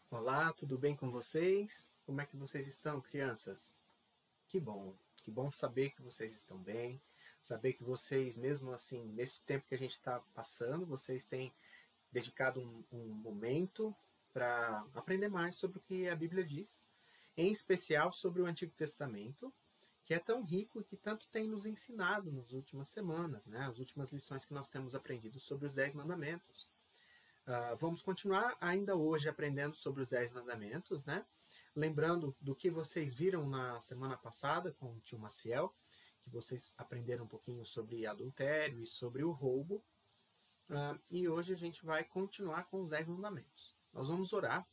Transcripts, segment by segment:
Olá, tudo bem com vocês? Como é que vocês estão, crianças? Que bom saber que vocês estão bem, saber que vocês, mesmo assim, nesse tempo que a gente está passando, vocês têm dedicado um momento para aprender mais sobre o que a Bíblia diz, em especial sobre o Antigo Testamento, que é tão rico e que tanto tem nos ensinado nas últimas semanas, né? As últimas lições que nós temos aprendido sobre os 10 mandamentos. Vamos continuar ainda hoje aprendendo sobre os 10 mandamentos, né? Lembrando do que vocês viram na semana passada com o tio Maciel, que vocês aprenderam um pouquinho sobre adultério e sobre o roubo. E hoje a gente vai continuar com os 10 mandamentos. Nós vamos orar,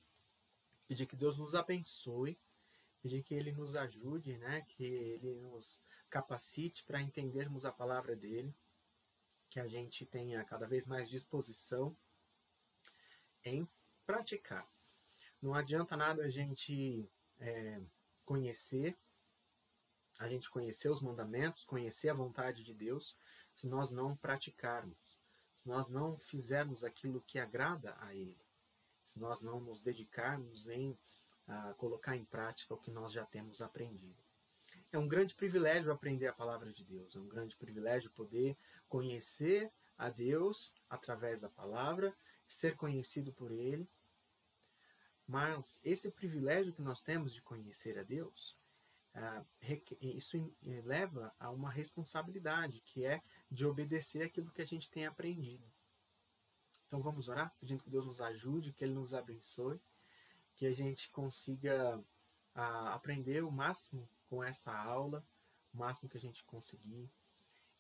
pedir que Deus nos abençoe, pedir que Ele nos ajude, né? Que Ele nos capacite para entendermos a palavra dEle, que a gente tenha cada vez mais disposição em praticar. Não adianta nada a gente conhecer os mandamentos, conhecer a vontade de Deus, se nós não praticarmos, se nós não fizermos aquilo que agrada a Ele, se nós não nos dedicarmos em colocar em prática o que nós já temos aprendido. É um grande privilégio aprender a palavra de Deus, é um grande privilégio poder conhecer a Deus através da palavra, ser conhecido por Ele. Mas esse privilégio que nós temos de conhecer a Deus, isso leva a uma responsabilidade, que é de obedecer aquilo que a gente tem aprendido. Então vamos orar, pedindo que Deus nos ajude, que Ele nos abençoe, que a gente consiga aprender o máximo com essa aula, o máximo que a gente conseguir,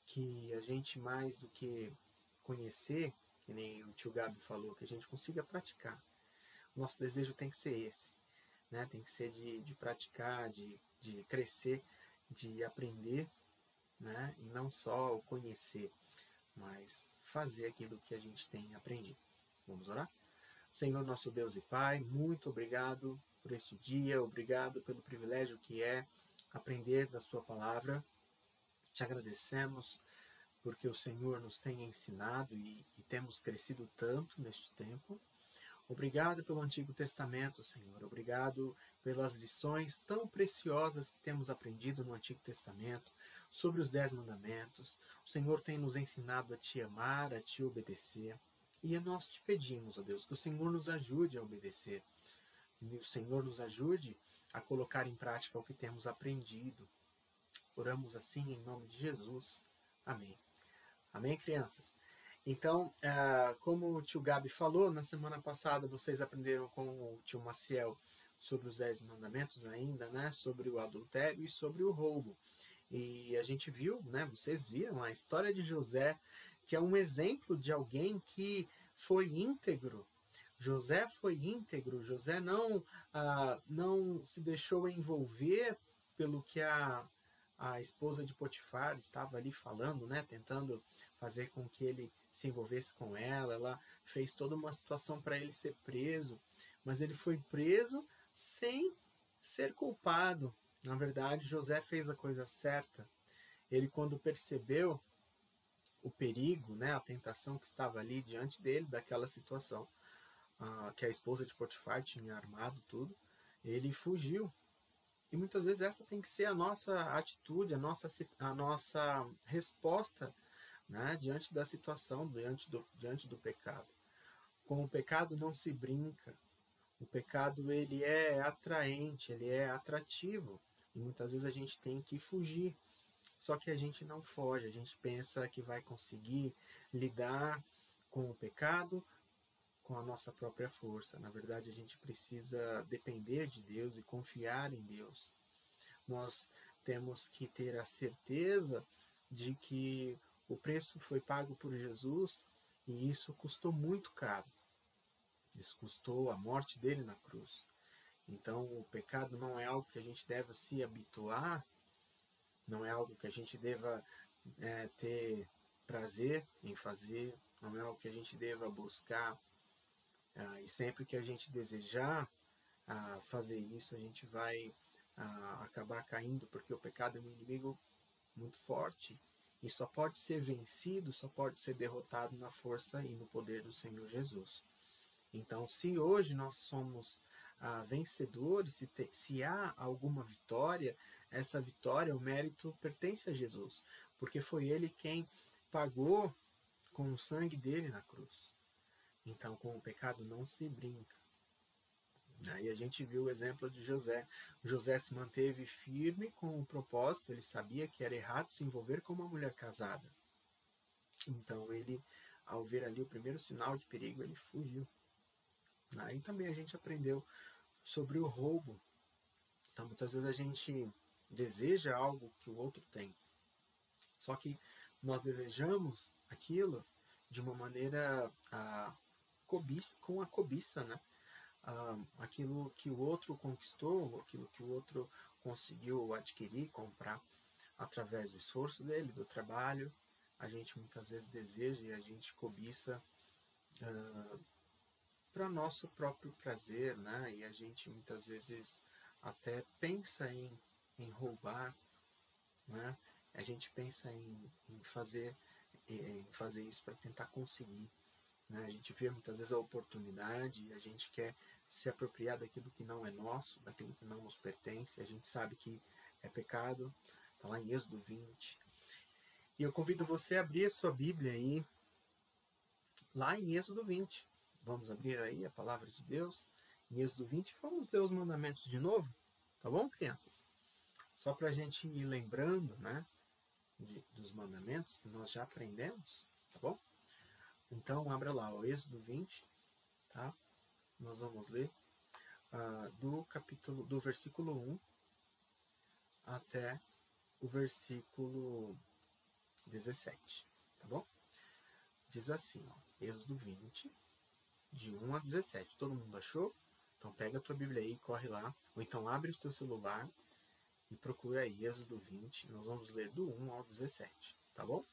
que a gente, mais do que conhecer, que nem o tio Gabi falou, que a gente consiga praticar. Nosso desejo tem que ser esse, né? Tem que ser de praticar, de crescer, de aprender, né? E não só o conhecer, mas fazer aquilo que a gente tem aprendido. Vamos orar? Senhor, nosso Deus e Pai, muito obrigado por este dia, obrigado pelo privilégio que é aprender da sua palavra. Te agradecemos porque o Senhor nos tem ensinado e temos crescido tanto neste tempo. Obrigado pelo Antigo Testamento, Senhor. Obrigado pelas lições tão preciosas que temos aprendido no Antigo Testamento sobre os 10 mandamentos. O Senhor tem nos ensinado a te amar, a te obedecer. E nós te pedimos, ó Deus, que o Senhor nos ajude a obedecer. Que o Senhor nos ajude a colocar em prática o que temos aprendido. Oramos assim em nome de Jesus. Amém. Amém, crianças? Então, como o tio Gabi falou, na semana passada vocês aprenderam com o tio Maciel sobre os 10 mandamentos ainda, né? Sobre o adultério e sobre o roubo. E a gente viu, né? Vocês viram a história de José, que é um exemplo de alguém que foi íntegro. José foi íntegro, José não se deixou envolver pelo que a esposa de Potifar estava ali falando, né, tentando fazer com que ele se envolvesse com ela. Ela fez toda uma situação para ele ser preso, mas ele foi preso sem ser culpado. Na verdade, José fez a coisa certa. Ele, quando percebeu o perigo, né, a tentação que estava ali diante dele, daquela situação, que a esposa de Potifar tinha armado tudo, ele fugiu. E muitas vezes essa tem que ser a nossa atitude, a nossa resposta, né, diante da situação, diante do pecado. Com o pecado não se brinca. O pecado, ele é atraente, ele é atrativo. E muitas vezes a gente tem que fugir. Só que a gente não foge, a gente pensa que vai conseguir lidar com o pecado com a nossa própria força. Na verdade, a gente precisa depender de Deus e confiar em Deus. Nós temos que ter a certeza de que o preço foi pago por Jesus e isso custou muito caro. Isso custou a morte dele na cruz. Então, o pecado não é algo que a gente deva se habituar, não é algo que a gente deva ter prazer em fazer, não é algo que a gente deva buscar. E sempre que a gente desejar fazer isso, a gente vai acabar caindo, porque o pecado é um inimigo muito forte e só pode ser vencido, só pode ser derrotado na força e no poder do Senhor Jesus. Então, se hoje nós somos vencedor, se há alguma vitória, essa vitória, o mérito pertence a Jesus, porque foi ele quem pagou com o sangue dele na cruz. Então, com o pecado não se brinca. Aí a gente viu o exemplo de José. José se manteve firme com o propósito, ele sabia que era errado se envolver com uma mulher casada. Então ele, ao ver ali o primeiro sinal de perigo, ele fugiu. Aí também a gente aprendeu sobre o roubo. Então muitas vezes a gente deseja algo que o outro tem. Só que nós desejamos aquilo de uma maneira com a cobiça, né? Aquilo que o outro conquistou, aquilo que o outro conseguiu adquirir, comprar através do esforço dele, do trabalho, a gente muitas vezes deseja e a gente cobiça para nosso próprio prazer, né? E a gente muitas vezes até pensa em roubar, né? A gente pensa em fazer isso para tentar conseguir. A gente vê muitas vezes a oportunidade, a gente quer se apropriar daquilo que não é nosso, daquilo que não nos pertence, a gente sabe que é pecado, está lá em Êxodo 20. E eu convido você a abrir a sua Bíblia aí, lá em Êxodo 20. Vamos abrir aí a palavra de Deus, em Êxodo 20, vamos ler os mandamentos de novo, tá bom, crianças? Só para a gente ir lembrando, né, dos mandamentos que nós já aprendemos, tá bom? Então, abra lá o Êxodo 20, tá? Nós vamos ler do versículo 1 até o versículo 17, tá bom? Diz assim, ó, Êxodo 20, de 1 a 17. Todo mundo achou? Então pega a tua Bíblia aí, corre lá, ou então abre o teu celular e procura aí Êxodo 20, nós vamos ler do 1 ao 17, tá bom?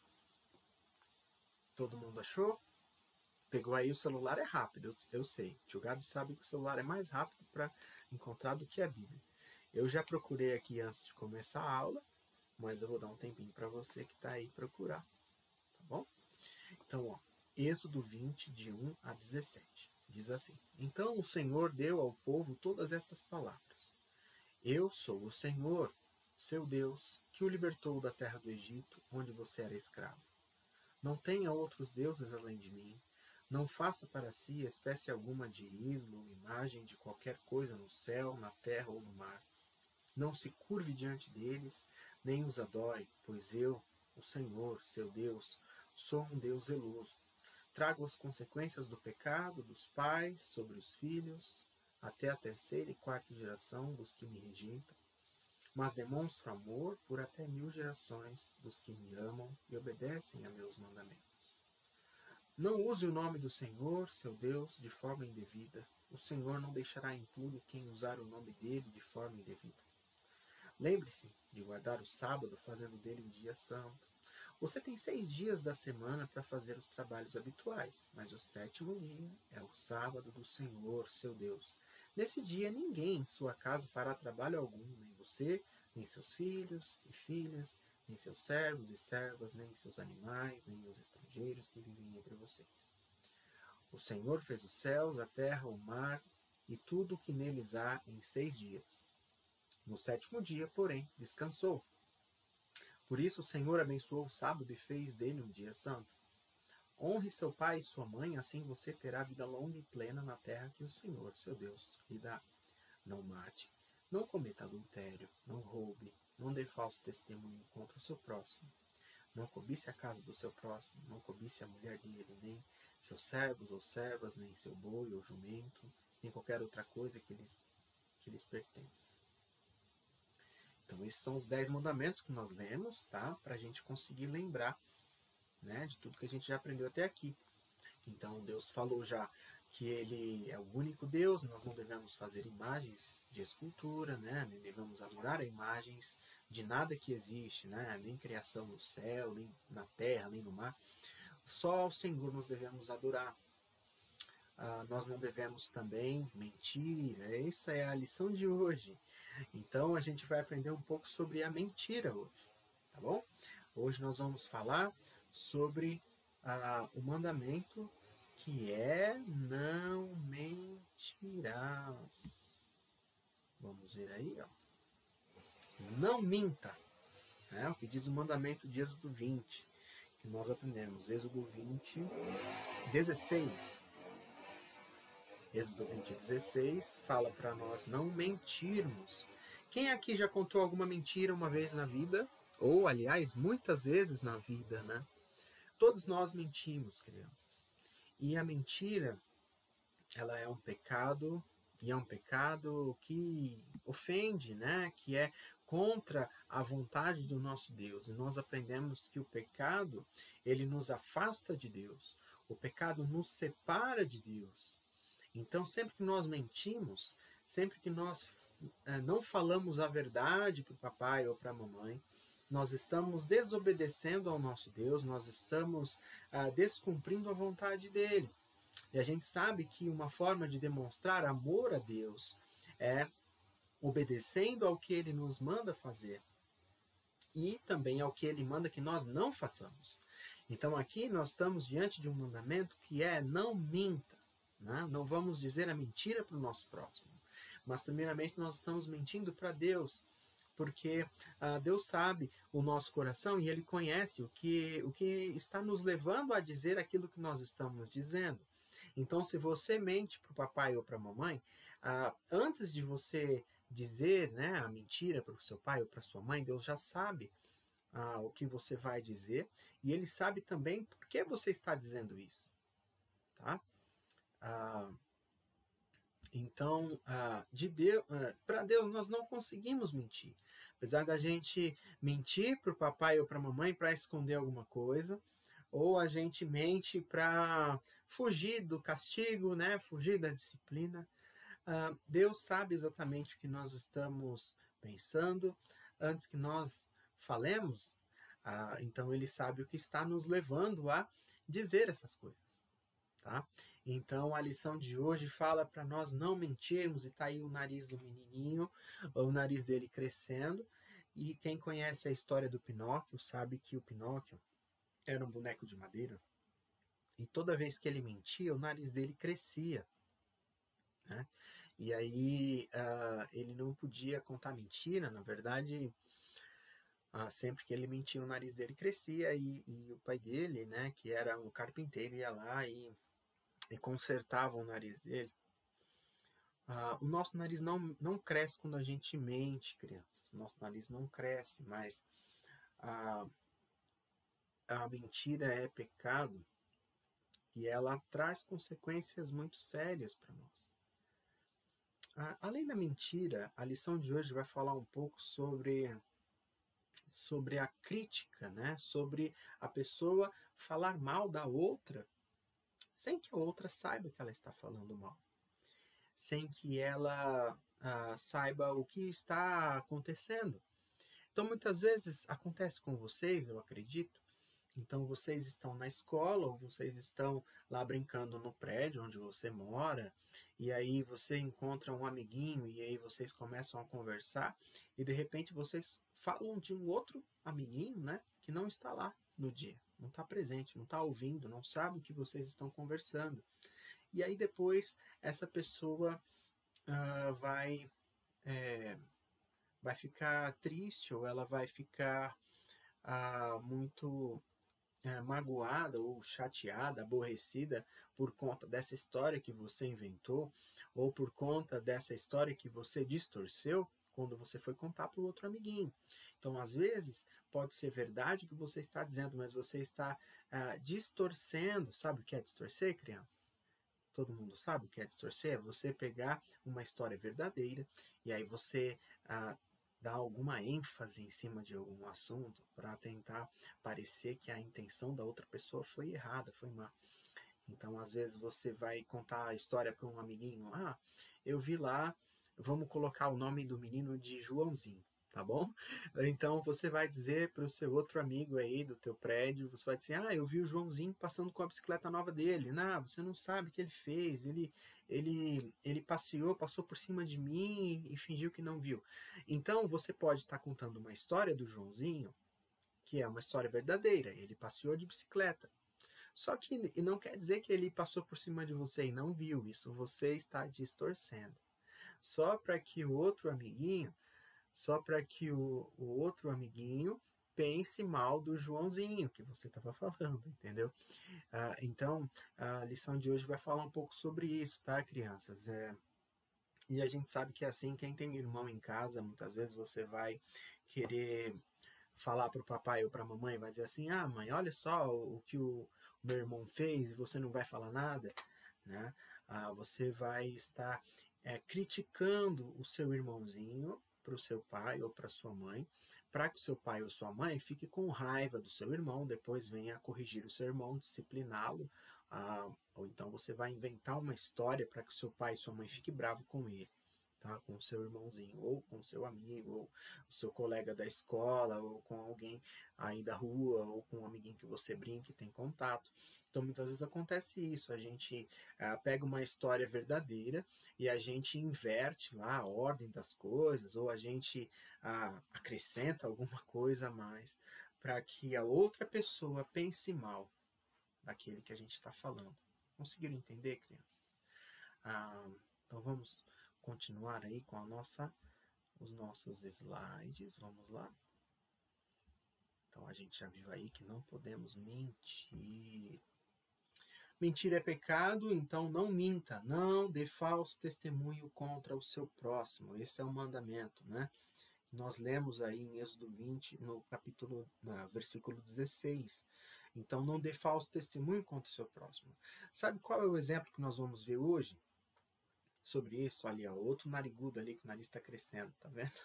Todo mundo achou? Pegou aí o celular, é rápido, eu sei. O tio Gabi sabe que o celular é mais rápido para encontrar do que a Bíblia. Eu já procurei aqui antes de começar a aula, mas eu vou dar um tempinho para você que está aí procurar, tá bom? Então, ó, Êxodo 20, de 1 a 17, diz assim: Então o Senhor deu ao povo todas estas palavras. Eu sou o Senhor, seu Deus, que o libertou da terra do Egito, onde você era escravo. Não tenha outros deuses além de mim. Não faça para si espécie alguma de ídolo, imagem de qualquer coisa no céu, na terra ou no mar. Não se curve diante deles, nem os adore, pois eu, o Senhor, seu Deus, sou um Deus zeloso. Trago as consequências do pecado dos pais sobre os filhos, até a terceira e quarta geração dos que me rejeitam. Mas demonstro amor por até 1000 gerações dos que me amam e obedecem a meus mandamentos. Não use o nome do Senhor, seu Deus, de forma indevida. O Senhor não deixará impune quem usar o nome dele de forma indevida. Lembre-se de guardar o sábado, fazendo dele um dia santo. Você tem 6 dias da semana para fazer os trabalhos habituais, mas o 7º dia é o sábado do Senhor, seu Deus. Nesse dia, ninguém em sua casa fará trabalho algum, nem você, nem seus filhos e filhas, nem seus servos e servas, nem seus animais, nem os estrangeiros que vivem entre vocês. O Senhor fez os céus, a terra, o mar e tudo o que neles há em 6 dias. No 7º dia, porém, descansou. Por isso o Senhor abençoou o sábado e fez dele um dia santo. Honre seu pai e sua mãe, assim você terá vida longa e plena na terra que o Senhor, seu Deus, lhe dá. Não mate, não cometa adultério, não roube, não dê falso testemunho contra o seu próximo. Não cobice a casa do seu próximo, não cobice a mulher dele, nem seus servos ou servas, nem seu boi ou jumento, nem qualquer outra coisa que lhes pertence. Então, esses são os 10 mandamentos que nós lemos, tá? Para a gente conseguir lembrar, né, de tudo que a gente já aprendeu até aqui. Então, Deus falou já que Ele é o único Deus, nós não devemos fazer imagens de escultura, né? Nem devemos adorar imagens de nada que existe, né? Nem criação no céu, nem na terra, nem no mar. Só ao Senhor nós devemos adorar. Nós não devemos também mentir. Essa é a lição de hoje. Então, a gente vai aprender um pouco sobre a mentira hoje, tá bom? Hoje nós vamos falar sobre o mandamento que é não mentirás. Vamos ver aí, ó. Não minta. É o que diz o mandamento de Êxodo 20, que nós aprendemos. Êxodo 20, 16. Êxodo 20, 16 fala para nós não mentirmos. Quem aqui já contou alguma mentira uma vez na vida? Ou, aliás, muitas vezes na vida, né? Todos nós mentimos, crianças. E a mentira, ela é um pecado, e é um pecado que ofende, né? Que é contra a vontade do nosso Deus. E nós aprendemos que o pecado, ele nos afasta de Deus. O pecado nos separa de Deus. Então, sempre que nós mentimos, sempre que nós não falamos a verdade para o papai ou para a mamãe, nós estamos desobedecendo ao nosso Deus, nós estamos descumprindo a vontade dele. E a gente sabe que uma forma de demonstrar amor a Deus é obedecendo ao que ele nos manda fazer e também ao que ele manda que nós não façamos. Então aqui nós estamos diante de um mandamento que é não minta. Né? Não vamos dizer a mentira para o nosso próximo. Mas primeiramente nós estamos mentindo para Deus. Porque Deus sabe o nosso coração e Ele conhece o que está nos levando a dizer aquilo que nós estamos dizendo. Então, se você mente para o papai ou para a mamãe, antes de você dizer, né, a mentira para o seu pai ou para a sua mãe, Deus já sabe o que você vai dizer e Ele sabe também por que você está dizendo isso. Tá? Então, para Deus nós não conseguimos mentir. Apesar da gente mentir para o papai ou para a mamãe para esconder alguma coisa, ou a gente mente para fugir do castigo, né? Fugir da disciplina. Deus sabe exatamente o que nós estamos pensando antes que nós falemos. Então, Ele sabe o que está nos levando a dizer essas coisas. Tá? Então a lição de hoje fala para nós não mentirmos, e tá aí o nariz do menininho, o nariz dele crescendo, e quem conhece a história do Pinóquio sabe que o Pinóquio era um boneco de madeira, e toda vez que ele mentia, o nariz dele crescia, né? E aí ele não podia contar mentira, na verdade, sempre que ele mentia, o nariz dele crescia, e o pai dele, né, que era um carpinteiro, ia lá e consertava o nariz dele. O nosso nariz não cresce quando a gente mente, crianças. Nosso nariz não cresce, mas a mentira é pecado e ela traz consequências muito sérias para nós. Além da mentira, a lição de hoje vai falar um pouco sobre a crítica, né? Sobre a pessoa falar mal da outra sem que a outra saiba que ela está falando mal, sem que ela saiba o que está acontecendo. Então, muitas vezes acontece com vocês, eu acredito. Então, vocês estão na escola ou vocês estão lá brincando no prédio onde você mora, e aí você encontra um amiguinho e aí vocês começam a conversar e de repente vocês falam de um outro amiguinho, né, que não está lá no dia, não está presente, não está ouvindo, não sabe o que vocês estão conversando. E aí depois essa pessoa vai ficar triste ou ela vai ficar muito magoada ou chateada, aborrecida por conta dessa história que você inventou ou por conta dessa história que você distorceu quando você foi contar para o outro amiguinho. Então, às vezes, pode ser verdade o que você está dizendo, mas você está distorcendo. Sabe o que é distorcer, crianças? Todo mundo sabe o que é distorcer? É você pegar uma história verdadeira e aí você dar alguma ênfase em cima de algum assunto para tentar parecer que a intenção da outra pessoa foi errada, foi má. Então, às vezes, você vai contar a história para um amiguinho. Eu vi lá, vamos colocar o nome do menino de Joãozinho, tá bom? Então, você vai dizer para o seu outro amigo aí do teu prédio, você vai dizer, eu vi o Joãozinho passando com a bicicleta nova dele. Não, você não sabe o que ele fez, ele passeou, passou por cima de mim e fingiu que não viu. Então, você pode estar contando uma história do Joãozinho, que é uma história verdadeira, ele passeou de bicicleta. Só que não quer dizer que ele passou por cima de você e não viu, isso você está distorcendo. só para que o outro amiguinho, só para que o outro amiguinho pense mal do Joãozinho que você estava falando, entendeu? Então, a lição de hoje vai falar um pouco sobre isso, tá, crianças? E a gente sabe que assim, quem tem irmão em casa, muitas vezes você vai querer falar para o papai ou para a mamãe, vai dizer assim, ah, mãe, olha só o que o meu irmão fez e você não vai falar nada, né? Você vai estar criticando o seu irmãozinho para o seu pai ou para sua mãe, para que o seu pai ou sua mãe fique com raiva do seu irmão, depois venha corrigir o seu irmão, discipliná-lo, ou então você vai inventar uma história para que o seu pai e sua mãe fiquem bravos com ele. Tá? Com o seu irmãozinho, ou com o seu amigo, ou o seu colega da escola, ou com alguém aí da rua, ou com um amiguinho que você brinca e tem contato. Então, muitas vezes acontece isso, a gente pega uma história verdadeira e a gente inverte lá a ordem das coisas, ou a gente acrescenta alguma coisa a mais, para que a outra pessoa pense mal daquele que a gente está falando. Conseguiram entender, crianças? Então vamos continuar aí com os nossos slides. Vamos lá. Então a gente já viu aí que não podemos mentir. Mentir é pecado, então não minta. Não dê falso testemunho contra o seu próximo. Esse é o mandamento, né? Nós lemos aí em Êxodo 20, no versículo 16. Então não dê falso testemunho contra o seu próximo. Sabe qual é o exemplo que nós vamos ver hoje? Sobre isso, ali, ó, outro narigudo ali, que o nariz está crescendo, tá vendo?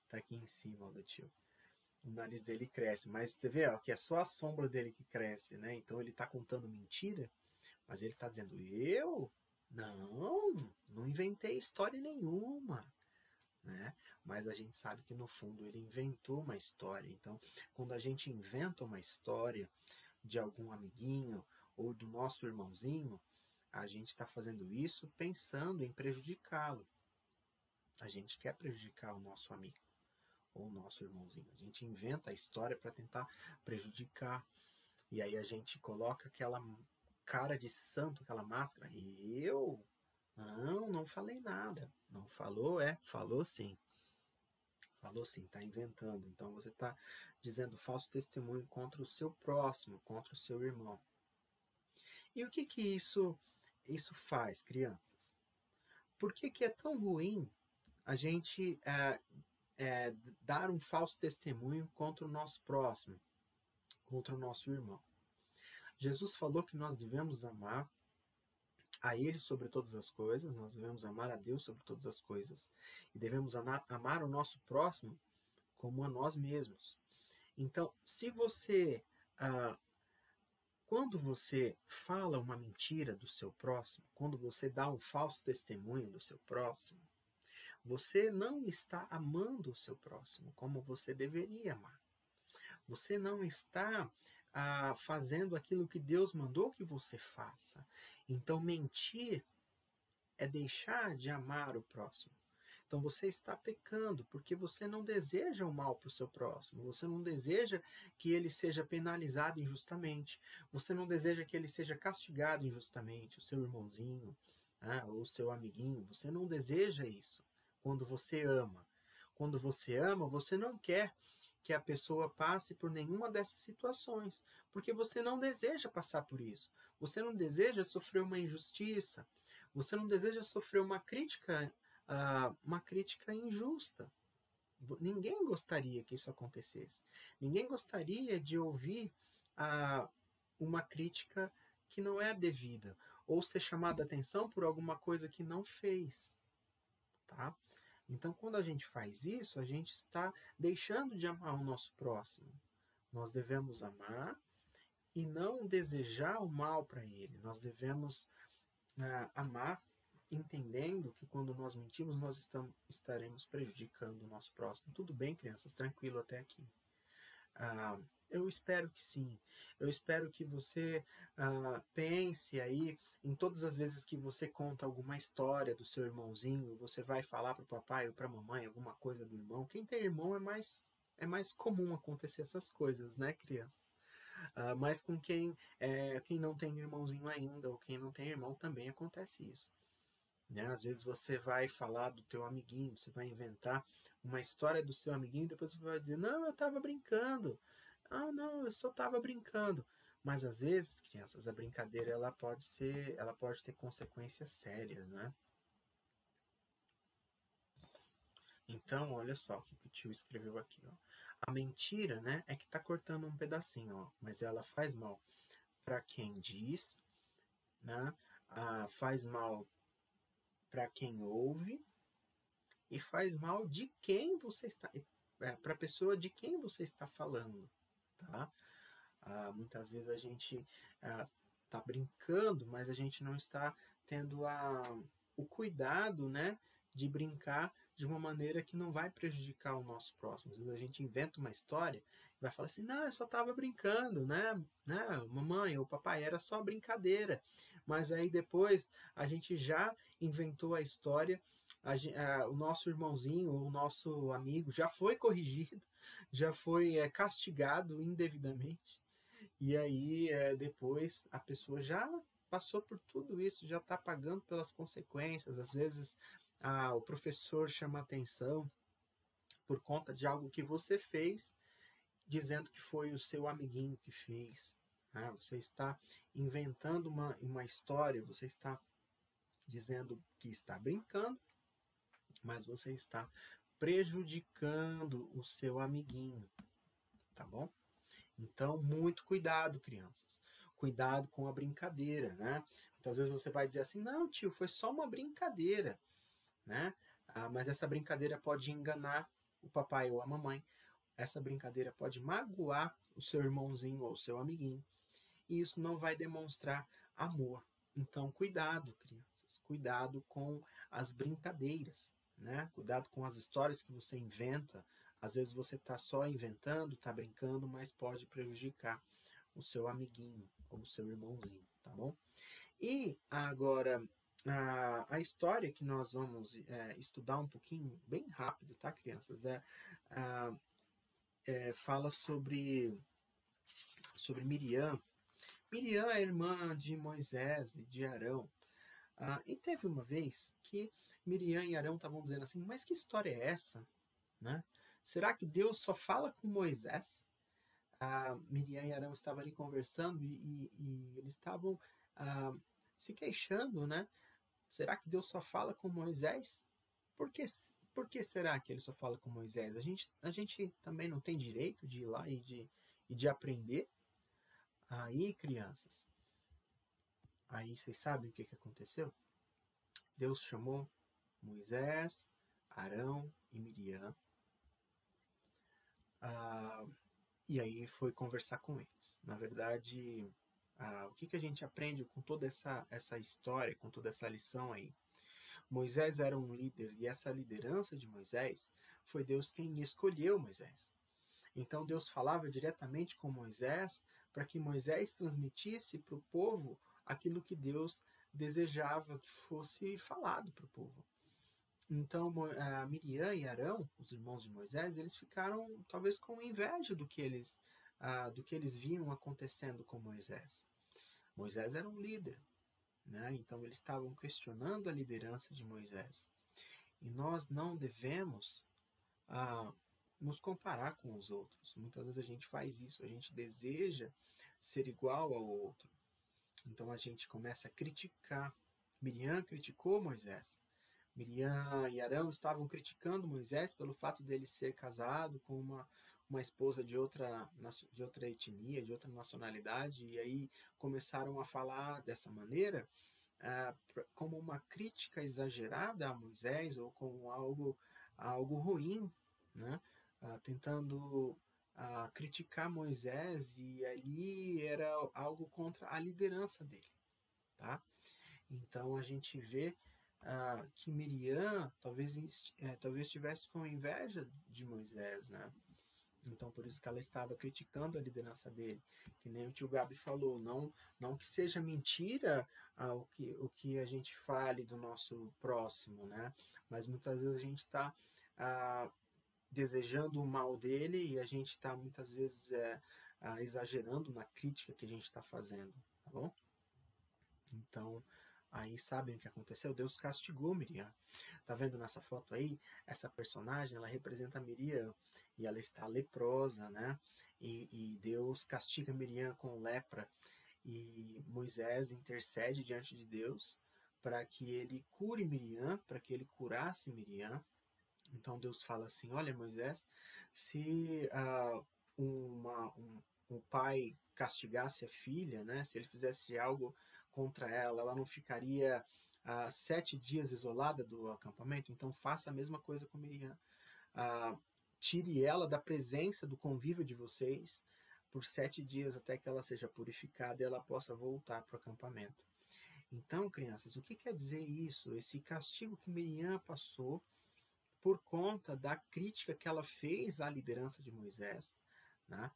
Tá aqui em cima, ó, do tio. O nariz dele cresce, mas você vê, ó, que é só a sombra dele que cresce, né? Então ele tá contando mentira, mas ele tá dizendo, eu? Não inventei história nenhuma, né? Mas a gente sabe que no fundo ele inventou uma história. Então, quando a gente inventa uma história de algum amiguinho ou do nosso irmãozinho, a gente está fazendo isso pensando em prejudicá-lo. A gente quer prejudicar o nosso amigo ou o nosso irmãozinho. A gente inventa a história para tentar prejudicar. E aí a gente coloca aquela cara de santo, aquela máscara. Eu? Não falei nada. Não falou? Falou sim. Falou sim, está inventando. Então você está dizendo falso testemunho contra o seu próximo, contra o seu irmão. E o que isso faz, crianças? Por que é tão ruim a gente dar um falso testemunho contra o nosso próximo, contra o nosso irmão? Jesus falou que nós devemos amar a Ele sobre todas as coisas, nós devemos amar a Deus sobre todas as coisas, e devemos amar o nosso próximo como a nós mesmos. Então, se você quando você fala uma mentira do seu próximo, quando você dá um falso testemunho do seu próximo, você não está amando o seu próximo como você deveria amar. Você não está fazendo aquilo que Deus mandou que você faça. Então, mentir é deixar de amar o próximo. Então você está pecando porque você não deseja o mal para o seu próximo, você não deseja que ele seja penalizado injustamente, você não deseja que ele seja castigado injustamente, o seu irmãozinho, ou o seu amiguinho, você não deseja isso quando você ama. Quando você ama, você não quer que a pessoa passe por nenhuma dessas situações, porque você não deseja passar por isso. Você não deseja sofrer uma injustiça, você não deseja sofrer uma crítica injusta. Ninguém gostaria que isso acontecesse. Ninguém gostaria de ouvir uma crítica que não é devida, ou ser chamado a atenção por alguma coisa que não fez. Tá? Então, quando a gente faz isso, a gente está deixando de amar o nosso próximo. Nós devemos amar e não desejar o mal para ele. Nós devemos amar, entendendo que quando nós mentimos, nós estaremos prejudicando o nosso próximo. Tudo bem, crianças? Tranquilo até aqui. Eu espero que sim. Eu espero que você pense aí em todas as vezes que você conta alguma história do seu irmãozinho, você vai falar para o papai ou para a mamãe alguma coisa do irmão. Quem tem irmão é mais comum acontecer essas coisas, né, crianças? Mas com quem não tem irmãozinho ainda, ou quem não tem irmão, também acontece isso. né? Às vezes você vai falar do teu amiguinho, você vai inventar uma história do seu amiguinho, depois você vai dizer, não, eu estava brincando. Ah, não, eu só estava brincando. Mas às vezes, crianças, a brincadeira ela pode ter consequências sérias, né? Então, olha só o que o tio escreveu aqui, ó. A mentira, né, é que tá cortando um pedacinho, ó, mas ela faz mal para quem diz, né? Faz mal para quem ouve e faz mal de quem você está, para a pessoa de quem você está falando, tá? Muitas vezes a gente tá brincando, mas a gente não está tendo o cuidado, né, de brincar de uma maneira que não vai prejudicar o nosso próximo. Às vezes a gente inventa uma história e vai falar assim, não, eu só estava brincando, né, mamãe ou papai, era só brincadeira. Mas aí depois a gente já inventou a história, o nosso irmãozinho ou o nosso amigo já foi corrigido, já foi castigado indevidamente. E aí, depois, a pessoa já passou por tudo isso, já está pagando pelas consequências. Às vezes, o professor chama atenção por conta de algo que você fez, dizendo que foi o seu amiguinho que fez. Né? Você está inventando uma história, você está dizendo que está brincando, mas você está prejudicando o seu amiguinho, tá bom? Então, muito cuidado, crianças. Cuidado com a brincadeira, né? Muitas vezes você vai dizer assim, não, tio, foi só uma brincadeira, né? Mas essa brincadeira pode enganar o papai ou a mamãe. Essa brincadeira pode magoar o seu irmãozinho ou o seu amiguinho. E isso não vai demonstrar amor. Então, cuidado, crianças. Cuidado com as brincadeiras, né? Cuidado com as histórias que você inventa. Às vezes você está só inventando, está brincando, mas pode prejudicar o seu amiguinho ou o seu irmãozinho, tá bom? E agora, a história que nós vamos estudar um pouquinho, bem rápido, tá, crianças? Fala sobre Miriam. Miriam é irmã de Moisés e de Arão. E teve uma vez que Miriam e Arão estavam dizendo assim, mas que história é essa? Né? Será que Deus só fala com Moisés? Miriam e Arão estavam ali conversando e eles estavam se queixando, né? Será que Deus só fala com Moisés? Por que, por que será que ele só fala com Moisés? A gente também não tem direito de ir lá e de aprender? Aí, crianças, aí vocês sabem o que aconteceu? Deus chamou Moisés, Arão e Miriam. E aí foi conversar com eles. Na verdade, o que a gente aprende com toda essa história, com toda essa lição aí? Moisés era um líder e essa liderança de Moisés foi Deus quem escolheu Moisés. Então Deus falava diretamente com Moisés para que Moisés transmitisse para o povo aquilo que Deus desejava que fosse falado para o povo. Então Miriam e Arão, os irmãos de Moisés, eles ficaram talvez com inveja do que eles viam acontecendo com Moisés. Moisés era um líder, né? Então eles estavam questionando a liderança de Moisés. E nós não devemos nos comparar com os outros. Muitas vezes a gente faz isso, a gente deseja ser igual ao outro. Então a gente começa a criticar. Miriam criticou Moisés. Miriam e Arão estavam criticando Moisés pelo fato dele ser casado com uma esposa de outra etnia, de outra nacionalidade, e aí começaram a falar dessa maneira como uma crítica exagerada a Moisés ou como algo ruim, né? Tentando criticar Moisés, e ali era algo contra a liderança dele, tá? Então a gente vê que Miriam talvez estivesse com inveja de Moisés, né? Então por isso que ela estava criticando a liderança dele, que nem o tio Gabi falou, não que seja mentira o que a gente fale do nosso próximo, né? Mas muitas vezes a gente está desejando o mal dele e a gente está muitas vezes exagerando na crítica que a gente está fazendo, tá bom? Então Aí sabem o que aconteceu? Deus castigou Miriam. Tá vendo nessa foto aí? Essa personagem, ela representa Miriam e ela está leprosa, né? E Deus castiga Miriam com lepra e Moisés intercede diante de Deus para que ele cure Miriam, para que ele curasse Miriam. Então Deus fala assim: olha, Moisés, se um pai castigasse a filha, né, se ele fizesse algo contra ela, ela não ficaria 7 dias isolada do acampamento? Então faça a mesma coisa com Miriam. Ah, tire ela da presença, do convívio de vocês por 7 dias até que ela seja purificada e ela possa voltar para o acampamento. Então, crianças, o que quer dizer isso? Esse castigo que Miriam passou por conta da crítica que ela fez à liderança de Moisés, né?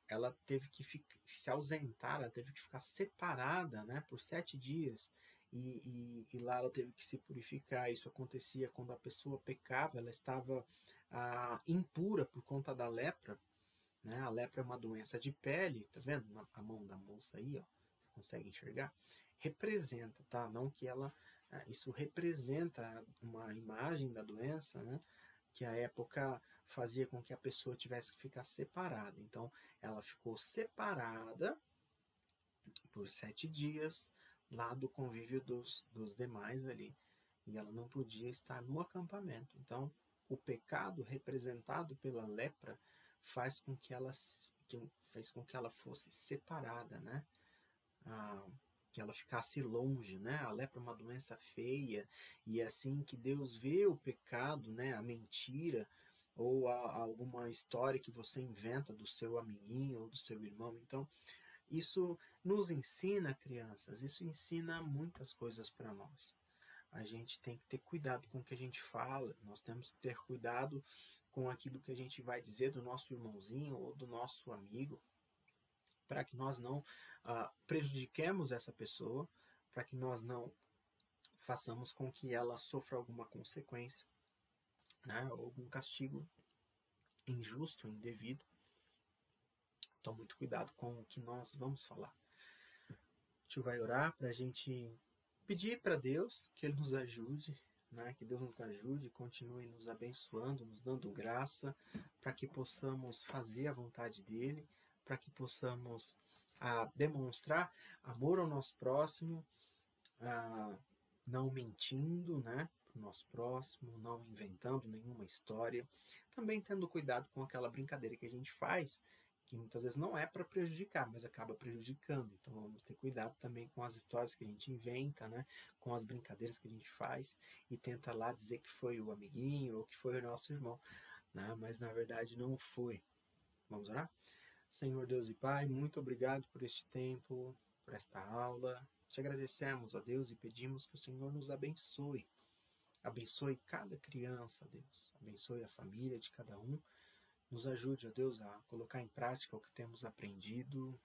Ela teve que se ausentar, ela teve que ficar separada, né, por 7 dias, e lá ela teve que se purificar. Isso acontecia quando a pessoa pecava, ela estava impura por conta da lepra, né? A lepra é uma doença de pele, tá vendo? A mão da moça aí, ó, consegue enxergar? Representa, tá? Não que ela isso representa uma imagem da doença, né? Que a época fazia com que a pessoa tivesse que ficar separada. Então, ela ficou separada por 7 dias lá do convívio dos demais ali. E ela não podia estar no acampamento. Então, o pecado representado pela lepra faz com que fez com que ela fosse separada, né? Que ela ficasse longe, né? A lepra é uma doença feia, e é assim que Deus vê o pecado, né? A mentira, ou alguma história que você inventa do seu amiguinho ou do seu irmão. Então, isso nos ensina, crianças, isso ensina muitas coisas para nós. A gente tem que ter cuidado com o que a gente fala, nós temos que ter cuidado com aquilo que a gente vai dizer do nosso irmãozinho ou do nosso amigo, para que nós não prejudiquemos essa pessoa, para que nós não façamos com que ela sofra alguma consequência, né, ou algum castigo injusto, indevido. Então, muito cuidado com o que nós vamos falar. A gente vai orar para a gente pedir para Deus que Ele nos ajude, né, que Deus nos ajude, continue nos abençoando, nos dando graça, para que possamos fazer a vontade dEle, para que possamos demonstrar amor ao nosso próximo, não mentindo, né, para o nosso próximo, não inventando nenhuma história, também tendo cuidado com aquela brincadeira que a gente faz, que muitas vezes não é para prejudicar, mas acaba prejudicando. Então vamos ter cuidado também com as histórias que a gente inventa, né, com as brincadeiras que a gente faz e tenta lá dizer que foi o amiguinho ou que foi o nosso irmão, né, mas na verdade não foi. Vamos orar? Senhor Deus e Pai, muito obrigado por este tempo, por esta aula. Te agradecemos, ó Deus, e pedimos que o Senhor nos abençoe. Abençoe cada criança, Deus. Abençoe a família de cada um. Nos ajude, ó Deus, a colocar em prática o que temos aprendido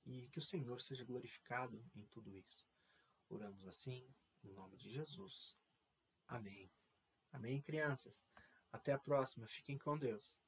e que o Senhor seja glorificado em tudo isso. Oramos assim, em nome de Jesus. Amém. Amém, crianças. Até a próxima. Fiquem com Deus.